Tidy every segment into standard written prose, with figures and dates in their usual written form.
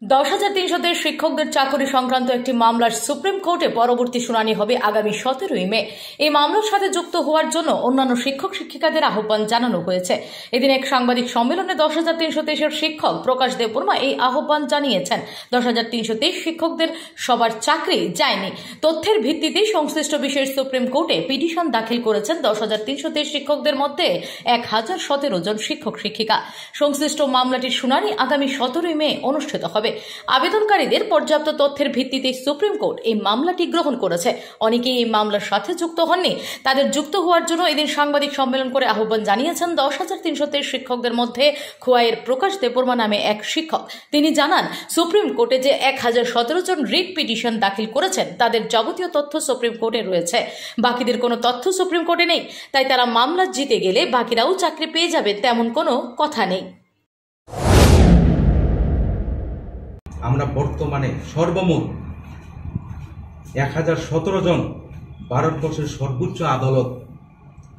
10,300 শিক্ষকদের চাকরি সংক্রান্ত একটি মামলার সুপ্রিম কোর্টে পরবর্তী শুনানি হবে আগামী 17 মে। এই মামলার সাথে যুক্ত হওয়ার জন্য অন্যান্য শিক্ষক শিক্ষিকাদের আহ্বান জানানো হয়েছে। এদিন এক সাংবাদিক সম্মেলনে 10,323 শিক্ষক প্রকাশ দেববর্মা এই আহ্বান জানিয়েছেন। 10,323 শিক্ষকদের সবার চাকরি যায়নি। তথ্যের ভিত্তিতে সংশ্লিষ্ট বিষয়ের সুপ্রিম কোর্টে পিটিশন দাখিল করেছেন 10,323 শিক্ষকদের মধ্যে 1,017 জন শিক্ষক শিক্ষিকা। সংশ্লিষ্ট মামলাটির শুনানি আগামী 17 মে অনুষ্ঠিত হবে। আবেদনকারীদের পর্যাপ্ত তথ্যের ভিত্তিতে সুপ্রিম কোর্ট এই মামলাটি গ্রহণ করেছে। অনেকেই এই মামলার সাথে যুক্ত হননি, তাদের যুক্ত হওয়ার জন্য এদিন সাংবাদিক সম্মেলন করে আহ্বান জানিয়েছেন 10,323 শিক্ষকদের মধ্যে খোয়াইয়ের প্রকাশ দেববর্মা নামে এক শিক্ষক। তিনি জানান, সুপ্রিম কোর্টে যে 1,017 জন রিট পিটিশন দাখিল করেছেন তাদের যাবতীয় তথ্য সুপ্রিম কোর্টে রয়েছে, বাকিদের কোনো তথ্য সুপ্রিম কোর্টে নেই। তাই তারা মামলা জিতে গেলে বাকিরাও চাকরি পেয়ে যাবে তেমন কোনো কথা নেই। আমরা বর্তমানে সর্বমোট 1,017 জন ভারতবর্ষের সর্বোচ্চ আদালত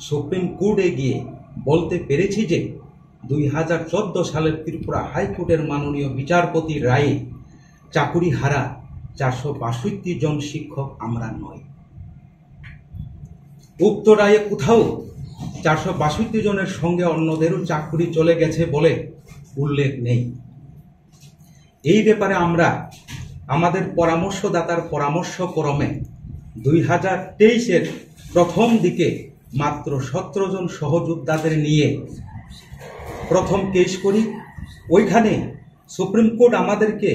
সুপ্রিম কোর্টে গিয়ে বলতে পেরেছি যে 2014 সালের ত্রিপুরা হাইকোর্টের মাননীয় বিচারপতির রায়ে চাকুরি হারা 462 জন শিক্ষক আমরা নয়। উক্ত রায়ে কোথাও 462 জনের সঙ্গে অন্যদেরও চাকরি চলে গেছে বলে উল্লেখ নেই। এই ব্যাপারে আমরা আমাদের পরামর্শদাতার পরামর্শক্রমে 2023-এর প্রথম দিকে মাত্র 17 জন সহযোদ্ধাদের নিয়ে প্রথম কেস করি। ওইখানে সুপ্রিম কোর্ট আমাদেরকে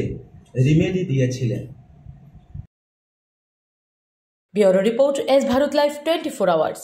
রিমেডি দিয়েছিলেন। Bureau report, S Bharat live 24 hours.